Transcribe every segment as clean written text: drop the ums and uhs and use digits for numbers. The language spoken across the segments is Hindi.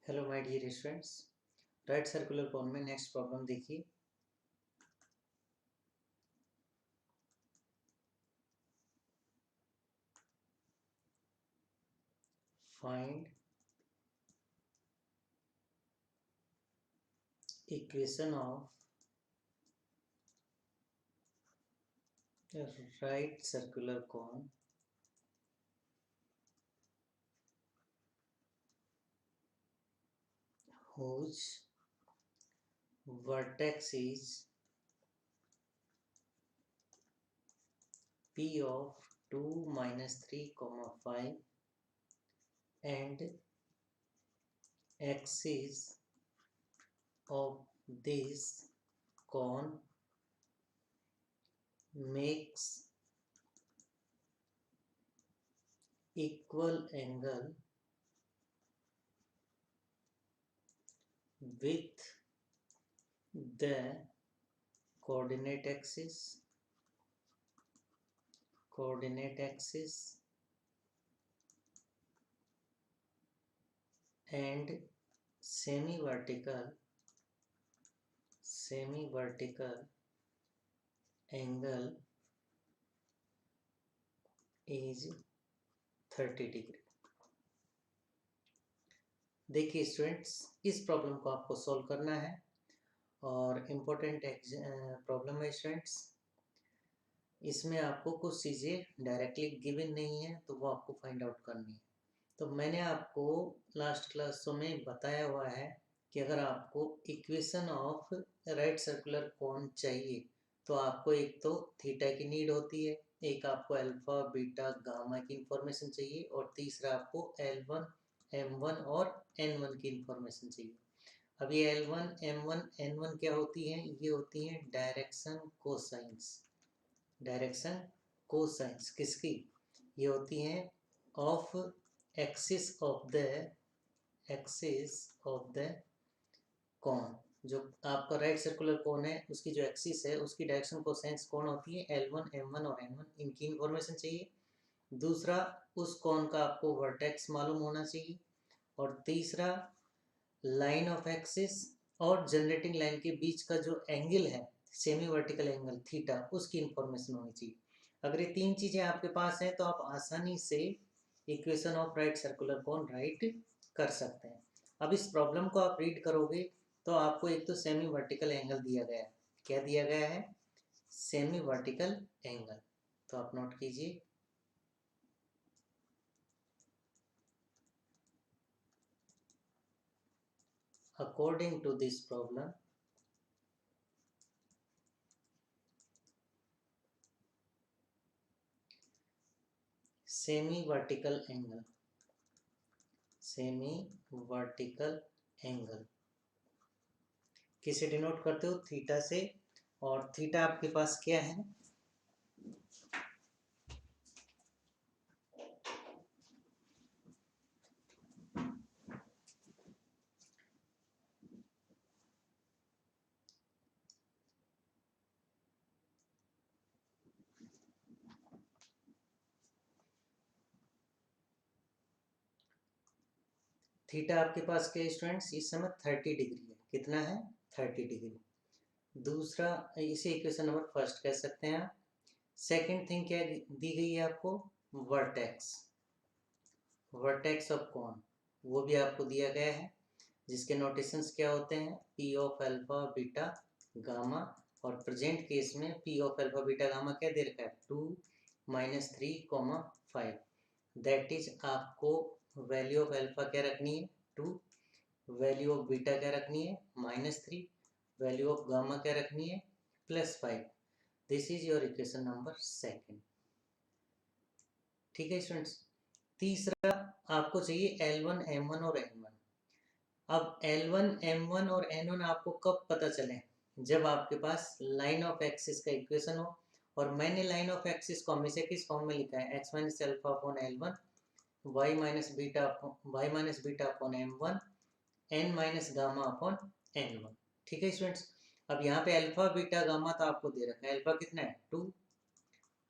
Hello my dear students, right circular cone में नेक्स्ट प्रॉब्लम देखिए। Find equation of right circular cone whose vertex is p of 2 minus 3 comma 5 and axis of this cone makes equal angle with the coordinate axis and semi-vertical angle is 30 degree. देखिए स्टूडेंट्स, इस प्रॉब्लम को आपको सॉल्व करना है और इम्पोर्टेंट प्रॉब्लम है स्टूडेंट्स। इसमें आपको कुछ चीज़ें डायरेक्टली गिवन नहीं है, तो वो आपको फाइंड आउट करनी है। तो मैंने आपको लास्ट क्लासों में बताया हुआ है कि अगर आपको इक्वेशन ऑफ राइट सर्कुलर कोन चाहिए तो आपको एक तो थीटा की नीड होती है, एक आपको अल्फा बीटा गामा की इंफॉर्मेशन चाहिए और तीसरा आपको L1 M1 और N1 की इंफॉर्मेशन चाहिए। अब ये L1 M1 N1 क्या होती हैं? ये होती हैं डायरेक्शन कोसाइंस किसकी? ये होती हैं ऑफ एक्सिस ऑफ द कोन। जो आपका राइट सर्कुलर कोन है उसकी जो एक्सिस है उसकी डायरेक्शन कोसाइंस कौन होती है? L1 M1 और N1, इनकी इंफॉर्मेशन चाहिए। दूसरा, उस कोन का आपको वर्टेक्स मालूम होना चाहिए और तीसरा लाइन ऑफ एक्सिस और जनरेटिंग लाइन के बीच का जो एंगल है सेमी वर्टिकल एंगल थीटा, उसकी इंफॉर्मेशन होनी चाहिए। अगर ये तीन चीज़ें आपके पास हैं तो आप आसानी से equation of right circular cone right कर सकते हैं। अब इस प्रॉब्लम को आप रीड करोगे तो आपको एक तो सेमी वर्टिकल एंगल दिया गया है। क्या दिया गया है? Semi vertical angle. तो आप नोट कीजिए, according to this problem semi vertical angle किसे डिनोट करते हो? थीटा से। और थीटा आपके पास क्या है? थीटा आपके पास क्या स्टूडेंट्स? इस समय 30 डिग्री है। कितना है? 30 डिग्री। दूसरा, इसे इक्वेशन नंबर फर्स्ट कह सकते हैं आप। सेकंड थिंग क्या दी गई है आपको? वर्टेक्स ऑफ कौन, वो भी आपको दिया गया है, जिसके नोटेशंस क्या होते हैं? P of alpha beta gamma. और प्रेजेंट केस में P of alpha beta gamma क्या दे रखा है? 2 माइनस 3 कॉमा 5। दैट इज आपको वैल्यू ऑफ अल्फा क्या रखनी है? 2। वैल्यू ऑफ बीटा क्या रखनी है? -3। वैल्यू ऑफ गामा क्या रखनी है? +5। This is your equation number second. ठीक है स्टूडेंट्स। तीसरा आपको चाहिए L1 M1 और N1। अब L1 M1 और N1 आपको कब पता चले? जब आपके पास लाइन ऑफ एक्सिस का इक्वेशन हो। और मैंने लाइन ऑफ एक्सिस को हमेशा किस फॉर्म में लिखा है? x minus alpha upon L1, y minus beta upon M1, n minus gamma upon N1। ठीक है स्टूडेंट्स। अब यहाँ पे अल्फा बीटा गामा तो आपको दे रखा है। अल्फा कितना है? 2।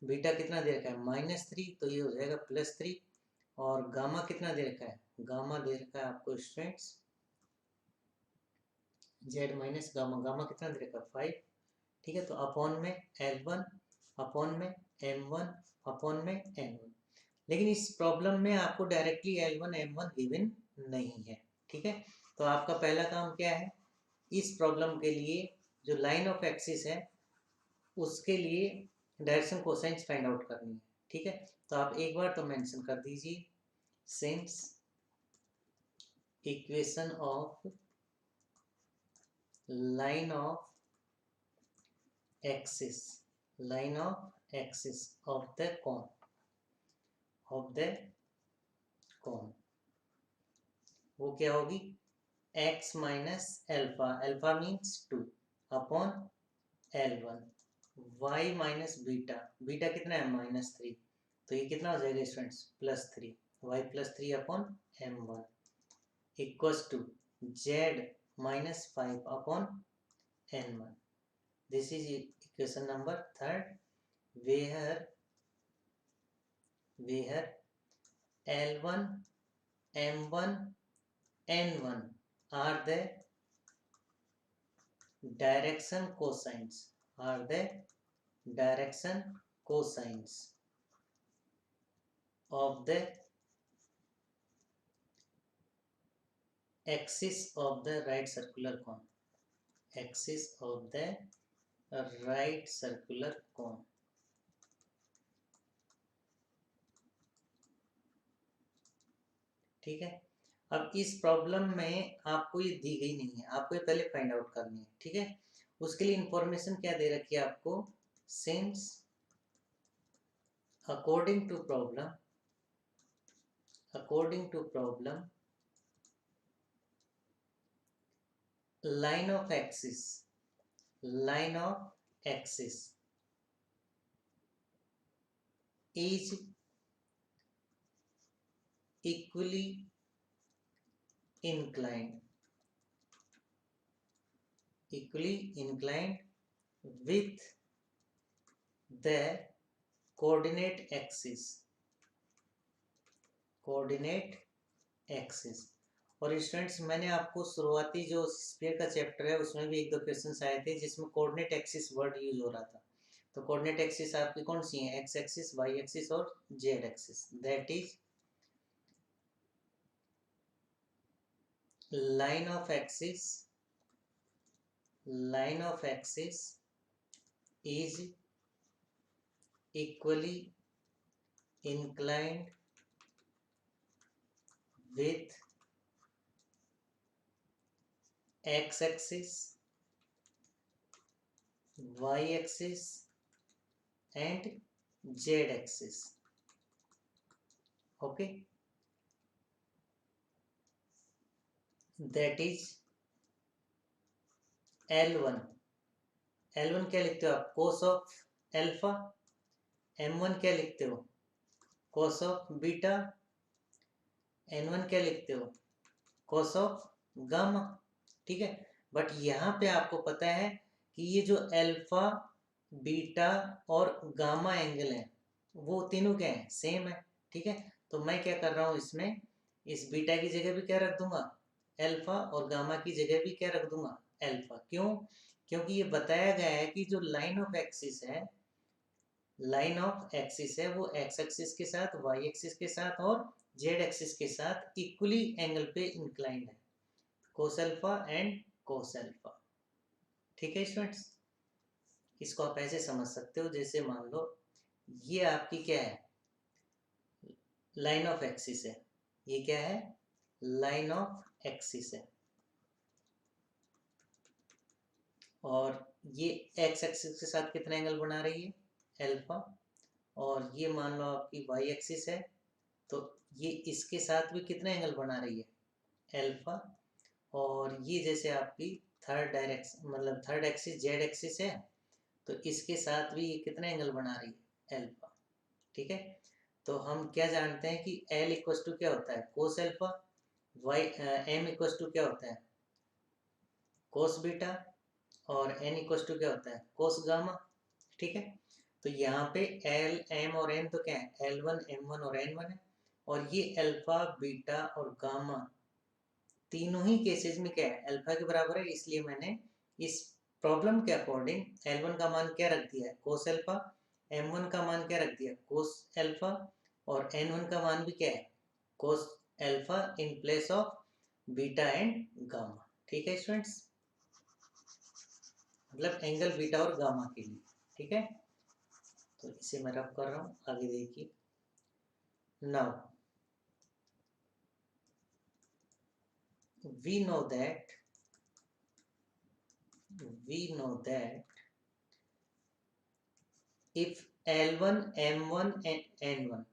बीटा कितना दे रखा है? -3, तो ये हो जाएगा +3। और गामा कितना दे रखा है? गामा दे रखा है आपको students Z minus gamma, gamma कितना दे रखा 5, ठीक है। तो अपॉन में L1 अपॉन में M1 अपॉन में N1। लेकिन इस प्रॉब्लम में आपको डायरेक्टली L1 M1 गिवन नहीं है, ठीक है। तो आपका पहला काम क्या है, इस प्रॉब्लम के लिए जो लाइन ऑफ एक्सिस है उसके लिए डायरेक्शन कोसाइंस फाइंड आउट करनी है, ठीक है। तो आप एक बार तो मेंशन कर दीजिए, since equation of line of axis, line of axis of the cone, of the cone, वो क्या होगी, x minus alpha, alpha means 2 upon L1, y minus beta, beta कितना है -3, तो ये कितना हो जाएगा students +3, y +3 upon M1 equals to z minus 5 upon N1। This is equation number 3, where L1 M1 N1 are the direction cosines, are the direction cosines of the axis of the right circular cone, axis of the right circular cone, ठीक है। अब इस प्रॉब्लम में आपको ये दी गई नहीं है, आपको ये पहले फाइंड आउट करनी है, ठीक है। उसके लिए इंफॉर्मेशन क्या दे रखी है आपको, since according to problem, according to problem line of axis, line of axis is equally inclined, equally inclined with the coordinate axis, coordinate axis। और स्टूडेंट्स मैंने आपको शुरुआती जो स्फीयर का चैप्टर है उसमें भी 1-2 क्वेश्चंस आए थे जिसमें कोऑर्डिनेट एक्सिस वर्ड यूज हो रहा था। तो कोऑर्डिनेट एक्सिस आपकी कौन सी है, एक्स एक्सिस, वाई एक्सिस और Z axis, that is line of axis, line of axis is equally inclined with x axis, y axis and z axis, okay, that is L1, L1 क्या लिखते हो आप, कोस ऑफ एल्फा, M1 क्या लिखते हो, कोस ऑफ बीटा, N1 क्या लिखते हो, कोस ऑफ गामा, ठीक है। बट यहाँ पे आपको पता है कि ये जो अल्फा बीटा और गामा एंगल है वो तीनों क्या है, सेम है, ठीक है। तो मैं क्या कर रहा हूँ इसमें, इस बीटा की जगह भी क्या रख दूंगा अल्फा और गामा की जगह भी क्या रख दूंगा अल्फा, क्यों, क्योंकि ये बताया गया है कि जो लाइन ऑफ एक्सिस है, लाइन ऑफ एक्सिस है वो एक्स एक्सिस के साथ, वाई एक्सिस के साथ और जेड एक्सिस के साथ इक्वली एंगल पे इंक्लाइंड है, cos alpha and cos alpha, ठीक है स्टूडेंट्स। इसको आप ऐसे समझ सकते हो, जैसे मान लो ये आपकी क्या है, लाइन ऑफ एक्सिस है, ये क्या है, लाइन ऑफ एक्सिस है, और ये एक्स एक्सिस के साथ कितना एंगल बना रही है अल्फा, और ये मान लो आपकी वाई एक्सिस है तो ये इसके साथ भी कितना एंगल बना रही है अल्फा, और ये जैसे आपकी थर्ड डायरेक्शन मतलब थर्ड एक्सिस जेड एक्सिस है तो इसके साथ भी ये कितना एंगल बना रही है अल्फा, ठीक है। तो हम क्या जानते हैं कि L इक्वल टू क्या होता है cos alpha, y M equal to क्या होता है कोस बीटा, और N इक्वल टू क्या होता है कोस गामा, ठीक है। तो यहाँ पे L M और N तो क्या है L1 M1 और N1 है, और ये अल्फा बीटा और गामा तीनों ही केसेस में क्या है, अल्फा के बराबर है, इसलिए मैंने इस प्रॉब्लम के अकॉर्डिंग L1 का मान क्या रख दिया है, कोस अल्फा, M1 का मान क्या रख दिया, कोस अल्फा, और N1 का मान भी क्या है, cos alpha in place of beta and gamma. ठीक है स्टूडेंट्स, मतलब एंगल बीटा और गामा के लिए। ठीक है, तो इसे मैं रब कर रहा हूँ, आगे देखिए। Now we know that if L1, M1 and N1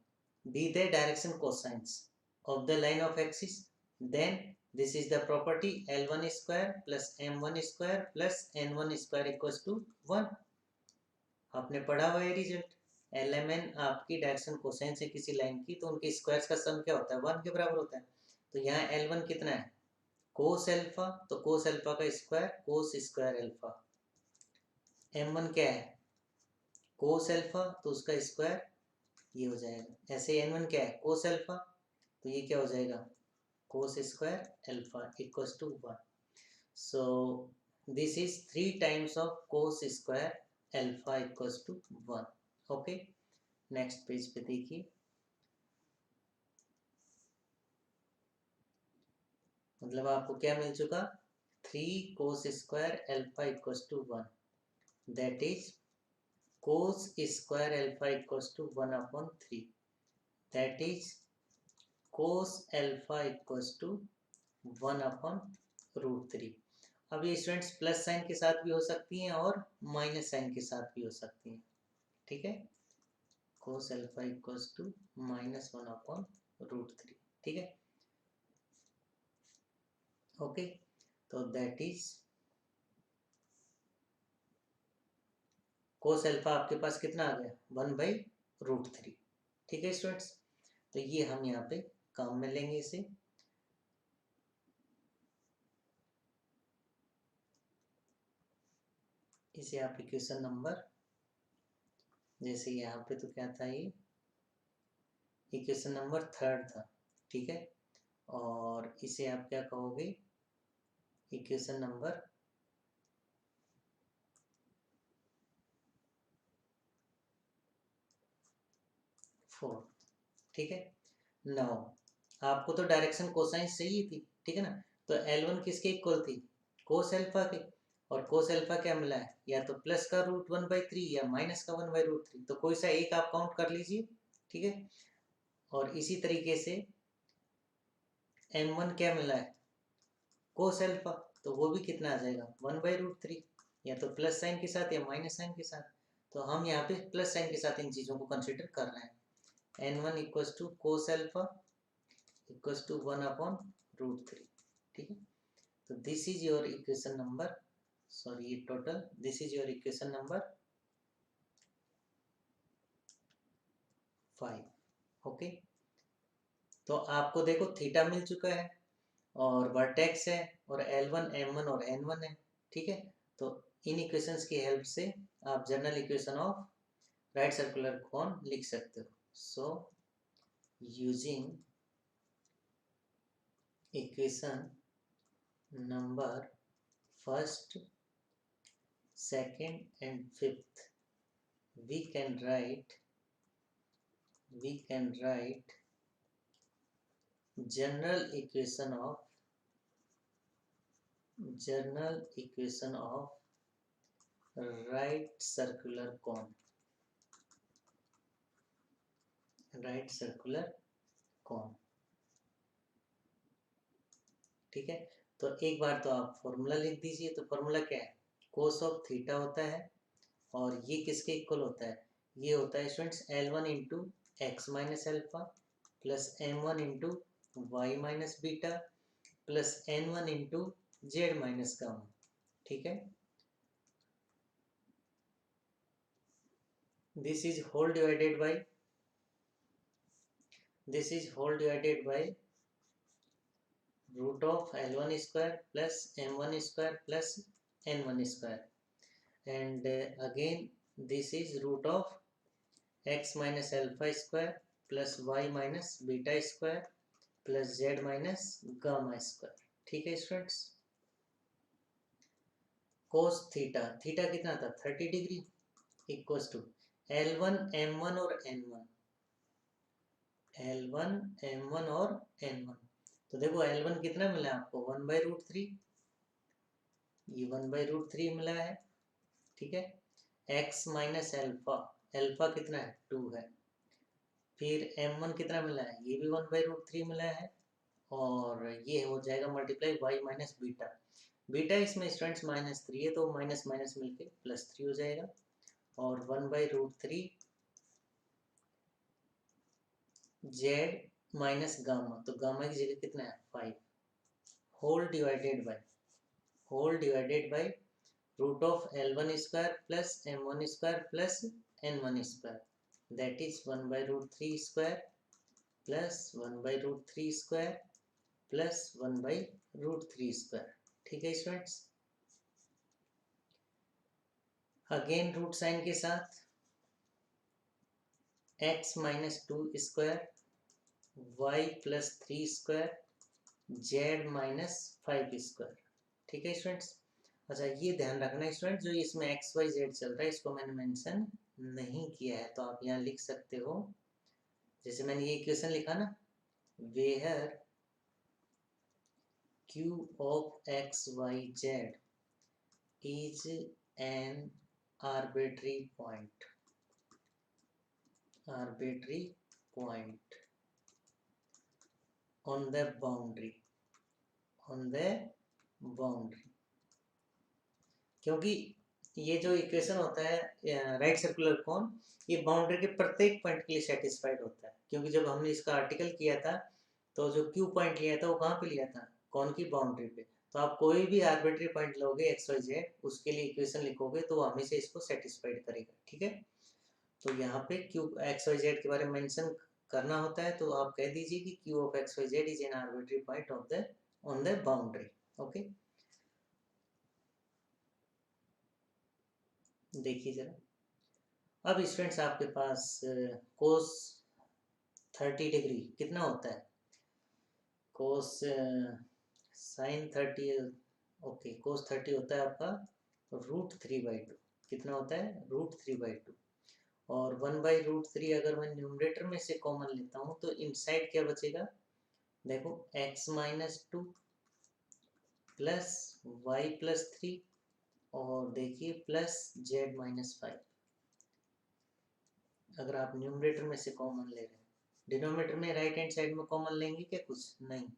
be the direction cosines of the line of axis, then this is the property L1 square plus M1 square plus N1 square equals to 1। आपने पढ़ा हुआ है रिजल्ट, LMN आपकी डायरेक्शन कोसाइन है किसी लाइन की, तो उनके स्क्वायर्स का सम क्या होता है, 1 के बराबर होता है। तो यहाँ L1 कितना है, कोस अल्फा, तो कोस अल्फा का स्क्वायर कोस स्क्वायर अल्फा। M1 क्या है, कोस अल्फा, तो उसका स्क्वायर ये हो जाएगा। ऐसे N1 क्या है, कोस अल्फा, तो ये क्या हो जाएगा, cos square alpha equals to 1। So this is 3 times of cos square alpha equals to 1। Okay, next page पे देखिए। मतलब आपको क्या मिल चुका, 3 cos square alpha equals to 1, that is cos square alpha equals to 1 upon 3, that is cos alpha equals to 1 upon root 3। अब ये स्टूडेंट्स प्लस साइन के साथ भी हो सकती हैं और माइनस साइन के साथ भी हो सकती हैं। ठीक है, cos alpha equals to -1 upon root 3। ठीक है, ओके, तो दैट इज कोस अल्फा आपके पास कितना आ गया, 1/√3। ठीक है स्टूडेंट्स, तो ये हम यहाँ पे काम में लेंगे इसे। इसे आप इक्वेशन नंबर, जैसे यहाँ पे तो क्या था, ये इक्वेशन नंबर 3 था। ठीक है, और इसे आप क्या कहोगे, इक्वेशन नंबर 4। ठीक है, नाउ आपको तो डायरेक्शन कोसाइन चाहिए थी, ठीक है ना, तो L1 किसके इक्वल थी, कोस अल्फा के, और कोस अल्फा क्या मिला है, या तो प्लस का रूट 1/3 या माइनस का 1/√3, तो कोई सा एक आप काउंट कर लीजिए। ठीक है, और इसी तरीके से M1 क्या मिला है, कोस अल्फा, तो वो भी कितना आ जाएगा, 1/√3, या तो प्लस साइन के साथ या माइनस साइन के साथ। तो हम यहाँ पे प्लस साइन के साथ इन चीज़ों को कंसिडर कर रहे हैं। N1 equals to cos alpha equals to 1/√3। ठीक है, तो this is your equation number, sorry ये total, this is your equation number 5। Okay, तो आपको देखो थीटा मिल चुका है और वर्टेक्स है और L1, M1 और N1 है। ठीक है, तो इन इक्वेशंस की हेल्प से आप general equation of right circular कोन लिख सकते हो। So using equation number first, second and fifth, we can write general equation of right circular cone। ठीक है, तो एक बार तो आप फॉर्मूला लिख दीजिए। तो फॉर्मूला क्या है, कोस ऑफ थीटा होता है, और ये किसके इक्वल होता है, ये होता है students L1 into x minus alpha plus M1 into y minus beta plus N1 into z minus gamma. ठीक है, this is whole divided by root of L1 square plus M1 square plus N1 square, and again this is root of x minus alpha square plus y minus beta square plus z minus gamma square। ठीक है स्टूडेंट्स। कोस थीटा, थीटा कितना था 30 degree, equals to L1 M1 और N1, L1 M1 और N1। तो देखो L1 कितना मिला आपको 1/√3, ये 1/√3 मिला है, ठीक है। x माइनस एल्फा, एल्फा कितना है 2 है। फिर M1 कितना मिला है, ये भी 1/√3 मिला है, और ये हो जाएगा multiply y minus beta, beta इसमें स्टूडेंट्स -3 है, तो माइनस माइनस मिलके +3 हो जाएगा, और 1/√3 z माइनस गामा, तो गामा की जगह कितना है 5, whole divided by root of L1 square plus M1 square plus N1 square, that is 1/√3 square plus 1/√3 square plus 1/√3 square, ठीक है स्टूडेंट्स। अगेन रूट साइन के साथ x minus 2 square, y plus 3 square, z minus 5 square, ठीक है स्टूडेंट्स। अच्छा ये ध्यान रखना स्टूडेंट, जो इसमें एक्स वाई जेड चल रहा है इसको मैंने मेंशन नहीं किया है, तो आप यहाँ लिख सकते हो, जैसे मैंने ये इक्वेशन लिखा ना, where q of x y z is an arbitrary point on the boundary, क्योंकि ये जो इक्वेशन होता है राइट सर्कुलर कोन, ये बाउंड्री के प्रत्येक पॉइंट के लिए सेटिस्फाइड होता है, क्योंकि जब हमने इसका आर्टिकल किया था तो जो क्यू पॉइंट लिया था वो कहाँ पे लिया था, कौन की बाउंड्री पे। तो आप कोई भी आर्बिट्री पॉइंट लोगे एक्स वाई जेड, उसके लिए इक्वेशन लिखोगे तो वो हमेशा इसको सेटिस्फाइड करेगा, ठीक है। तो यहाँ पे क्यू एक्स वाई जेड के बारे में मेंशन करना होता है, तो आप कह दीजिए कि q of x y z is an arbitrary point of the on the boundary, okay. देखिए जरा, अब स्टूडेंट्स आपके पास कोस 30 डिग्री कितना होता है, कोस साइन 30, ओके, कोस 30 होता है आपका √3/2, कितना होता है √3/2, और 1/√3 अगर मैं न्यूमरेटर में से कॉमन लेता हूँ तो इनसाइड क्या बचेगा, देखो x minus 2 plus y plus 3, और देखिए प्लस z माइनस 5, अगर आप न्यूमरेटर में से कॉमन ले रहे हैं। डिनोमिनेटर में राइट हैंड साइड में कॉमन लेंगे क्या, कुछ नहीं,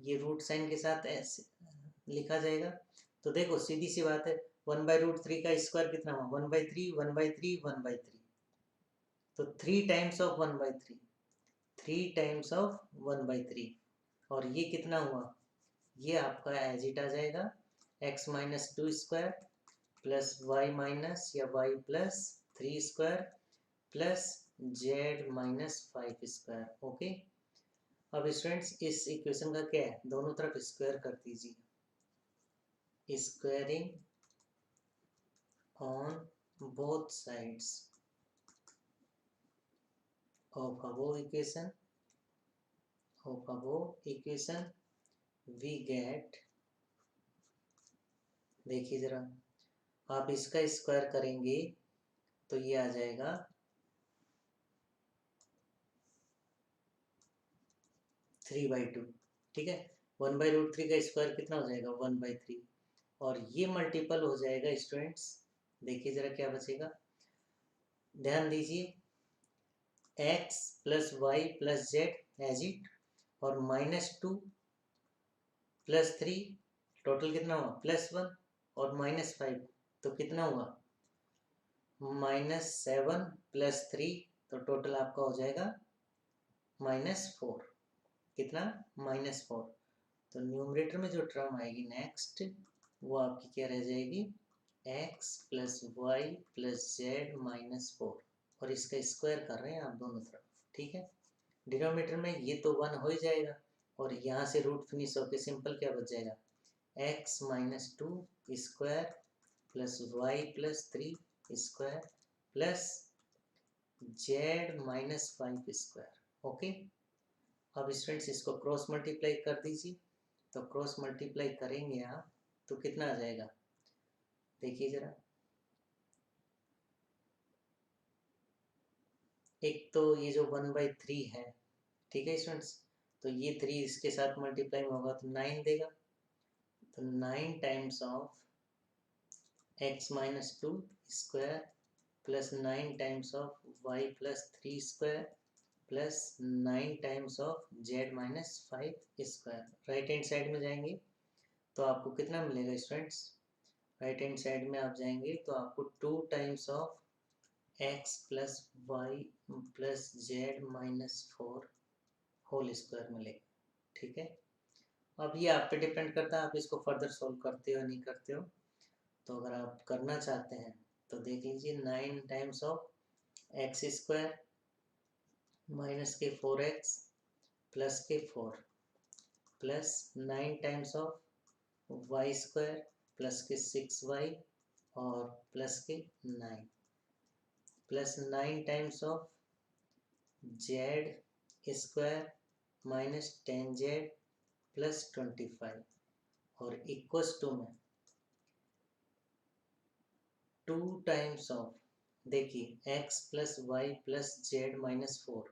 ये रूट साइन के साथ ऐसे लिखा जाएगा। तो देखो सीधी सी बात है, 1/√3 का स्क्वायर कितना हुआ 1/3, 1/3, 1/3, तो 3 टाइम्स ऑफ 1/3, 3 टाइम्स ऑफ 1/3, और ये कितना हुआ, ये आपका एज इट आ जाएगा x minus 2 square plus y minus या y plus 3 square plus z minus 5 square, okay. अब स्टूडेंट्स इस इक्वेशन का क्या है, दोनों तरफ स्क्वायर कर दीजिए, squaring on both sides of above equation we get, देखिए जरा, आप इसका स्क्वायर करेंगे तो ये आ जाएगा 3/2, ठीक है। 1/√3 का स्क्वायर कितना हो जाएगा 1/3, और ये मल्टीपल हो जाएगा स्टूडेंट्स, देखिए जरा क्या बचेगा, ध्यान दीजिए, x plus y plus z as it, और -2 प्लस 3, टोटल कितना हुआ +1, और -5, तो कितना हुआ -7 प्लस 3, तो टोटल आपका हो जाएगा -4, कितना -4। तो न्यूमरेटर में जो टर्म आएगी नेक्स्ट, वो आपकी क्या रह जाएगी, x plus y plus z -4, और इसका स्क्वायर कर रहे हैं आप दोनों तरफ, ठीक है। डिनोमिनेटर में ये तो 1 हो ही जाएगा, और यहाँ से रूट फिनिश होकर सिंपल क्या बच जाएगा, x minus 2 square plus y plus 3 square plus z minus 5 square, okay. अब स्टूडेंट्स इसको क्रॉस मल्टीप्लाई कर दीजिए, तो क्रॉस मल्टीप्लाई करेंगे आप तो कितना आ जाएगा, देखिए ज़रा। एक तो ये जो 1/3 है, ठीक है स्टूडेंट्स, तो ये 3 इसके साथ मल्टीप्लाई में होगा तो 9 देगा। तो 9 times of x minus 2 square plus 9 times of y plus 3 square plus 9 times of z minus 5 square. Right hand side में जाएंगे तो आपको कितना मिलेगा स्टूडेंट्स, राइट हैंड साइड में आप जाएंगे तो आपको 2 times of x plus y plus z minus 4 whole square मिलेगा, ठीक है। अब ये आप पे डिपेंड करता है आप इसको फर्दर सॉल्व करते हो नहीं करते हो। तो अगर आप करना चाहते हैं तो देख लीजिए 9 times of x square minus के 4x प्लस के 4 plus 9 times of y square plus के 6y और प्लस के 9 plus 9 times of z square minus 10z plus 25 और इक्वल्स टू में 2 टाइम्स ऑफ, देखिए x plus y plus z minus 4,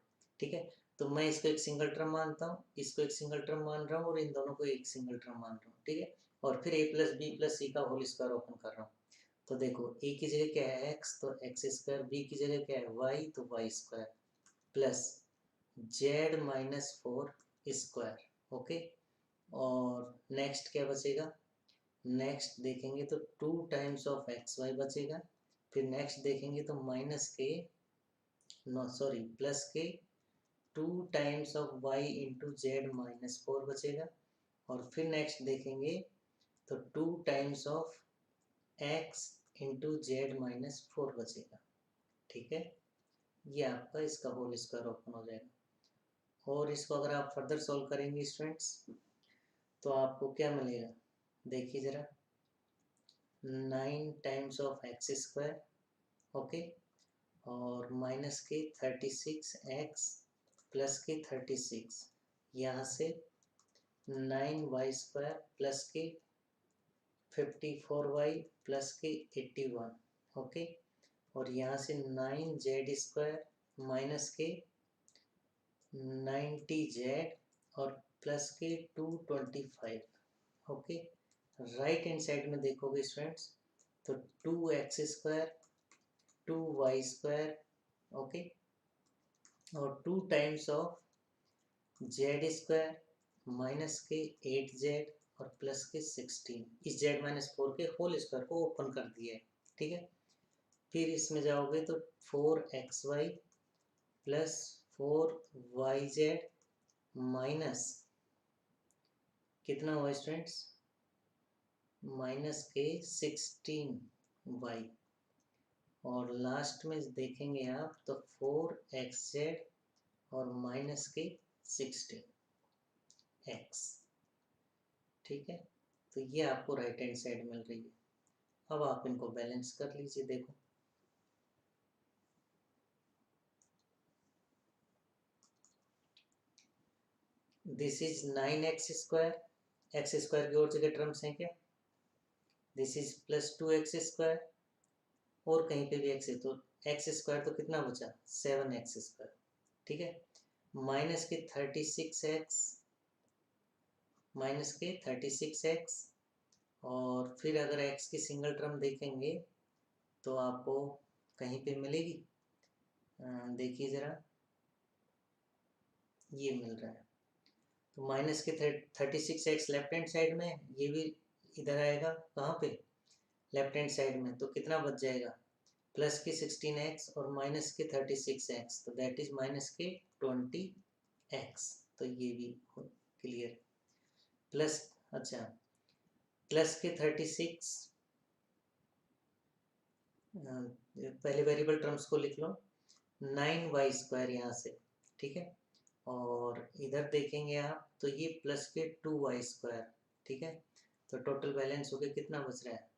ठीक है। तो मैं इसको एक सिंगल टर्म मानता हूँ, इसको एक सिंगल टर्म मान रहा हूँ और इन दोनों को एक सिंगल टर्म मान रहा हूँ, ठीक है। और फिर a प्लस बी प्लस सी का होल स्क्वायर ओपन कर रहा हूँ। तो देखो a की जगह क्या है x, तो x स्क्वायर, b की जगह क्या है y, तो y square plus z minus 4 square, okay. और नेक्स्ट क्या बचेगा, नेक्स्ट देखेंगे तो 2 टाइम्स ऑफ एक्स वाई बचेगा। फिर नेक्स्ट देखेंगे तो माइनस के, नो सॉरी, प्लस के 2 times of y into z minus 4 बचेगा। और फिर नेक्स्ट देखेंगे तो 2 times of x into z minus 4 बचेगा, ठीक है। ये आपका इसका होल स्क्वायर ओपन हो जाएगा। और इसको अगर आप फर्दर सॉल्व करेंगे स्टूडेंट्स तो आपको क्या मिलेगा, देखिए ज़रा, 9 times of x square, okay, और माइनस के 36x प्लस के 36, यहाँ से 9y स्क्वायर प्लस के 54y प्लस के 81, ओके। और यहाँ से 9z स्क्वायर माइनस के 90z और प्लस के 225, ओके। राइट हैंड साइड में देखोगे स्टूडेंट्स तो 2x square 2y square, okay, और 2 times of z square minus के 8z और प्लस के 16, इस z माइनस 4 के होल स्क्वायर को ओपन कर दिया है, ठीक है। फिर इसमें जाओगे तो 4xy प्लस 4yz माइनस कितना हुआ स्टूडेंट्स, माइनस के 16y और लास्ट में देखेंगे आप तो 4xz और माइनस के 16x, ठीक है। तो ये आपको राइट हैंड साइड मिल रही है। अब आप इनको बैलेंस कर लीजिए, देखो this is 9x square, x square की और जगह टर्म्स हैं क्या, this is plus 2x square और कहीं पे भी x है तो x स्क्वायर तो कितना बचा 7x स्क्वायर, ठीक है। माइनस के 36x माइनस के 36x और फिर अगर x की सिंगल टर्म देखेंगे तो आपको कहीं पे मिलेगी, देखिए ज़रा, ये मिल रहा है। तो माइनस के 36x लेफ्ट हैंड साइड में, ये भी इधर आएगा कहाँ पे, लेफ्ट हैंड साइड में, तो कितना बच जाएगा प्लस के 16x और माइनस के 36x, तो दैट इज माइनस के 20x। तो ये भी क्लियर, प्लस, अच्छा, प्लस के 36, पहले वेरिएबल टर्म्स को लिख लो, 9y स्क्वायर यहाँ से, ठीक है। और इधर देखेंगे आप तो ये प्लस के 2y स्क्वायर, ठीक है। तो टोटल बैलेंस हो गया, कितना बच रहा है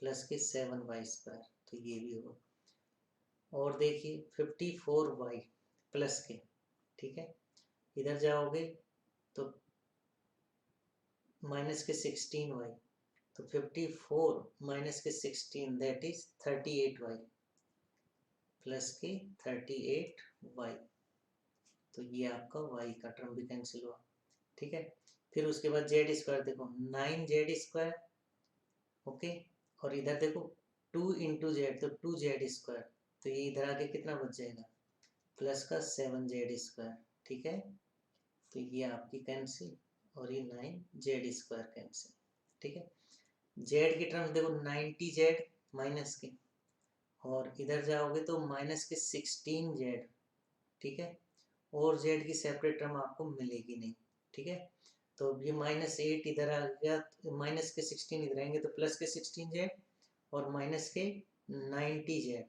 प्लस के 7y स्क्वायर, तो ये भी होगा। और देखिए 54y प्लस के, ठीक है। इधर जाओगे तो माइनस के 16y, तो 54 माइनस के 16 दैट इज 38y प्लस के 38y, तो ये आपका y का टर्म भी कैंसिल हुआ। ठीक है, फिर उसके बाद जेड स्क्वायर देखो 9z स्क्वायर, ओके, और इधर देखो 2 इंटू जेड, तो 2z स्क्वायर, तो ये इधर आके कितना बच जाएगा, प्लस का 7z स्क्वायर। ठीक है, तो ये आपकी कैंसिल और ये 9z स्क्वायर कैंसिल। ठीक है, जेड की टर्म्स देखो 90z माइनस के, और इधर जाओगे तो माइनस के 16z। ठीक है, और जेड की सेपरेट टर्म आपको मिलेगी नहीं। ठीक है, तो ये -8 इधर आ गया, माइनस के 16 इधर आएंगे तो प्लस के 16z और माइनस के 90z,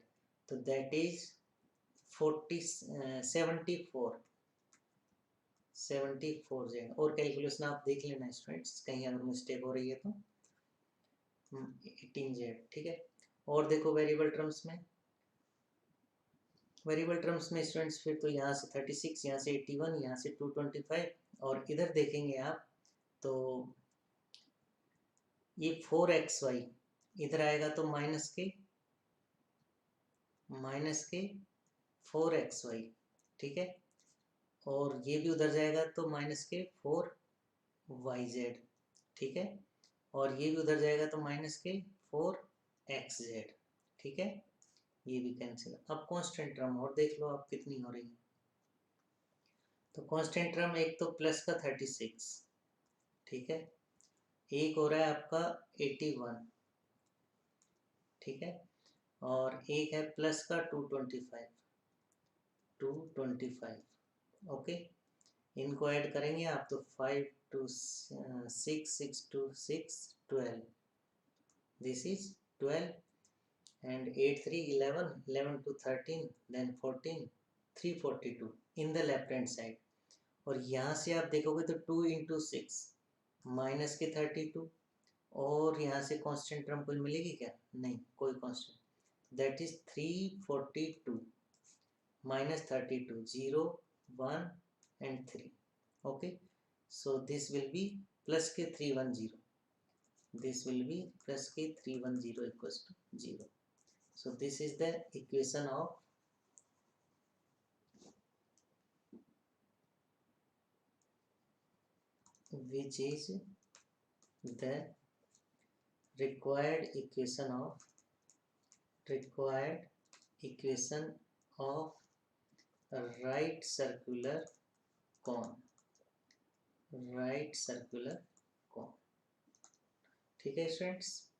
तो दैट इज 74z। और कैलकुलेशन आप देख लेना स्टूडेंट्स, कहीं अगर मिस्टेक हो रही है तो 18z। ठीक है, और देखो वेरिएबल टर्म्स में, स्टूडेंट्स फिर तो यहाँ से 36, यहाँ से 81, यहाँ से 225, और इधर देखेंगे आप तो ये 4xy इधर आएगा तो माइनस के 4xy। ठीक है, और ये भी उधर जाएगा तो माइनस के 4yz। ठीक है, और ये भी उधर जाएगा तो माइनस के 4xz। ठीक है, ये भी कैंसिल। अब कांस्टेंट टर्म और देख लो आप कितनी हो रही है, तो कांस्टेंट टर्म एक तो प्लस का 36, ठीक है, एक हो रहा है आपका 81, ठीक है, और एक है प्लस का 225, ओके, इनको ऐड करेंगे आप तो 5 2 6 6 2 6 12, this is 12, and 8 3 11, 11 to 13, then 14, 342 in the left hand side। और यहाँ से आप देखोगे तो 2 इंटू 6 माइनस के 32, और यहाँ से कांस्टेंट टर्म कोई मिलेगी क्या, नहीं कोई constant, that is 342 minus 32, 0 1 and 3, okay, so this will be plus के 310, this will be plus के 310 equals to 0। So this is the equation of which is the required equation of right circular cone, ठीक है स्टूडेंट्स।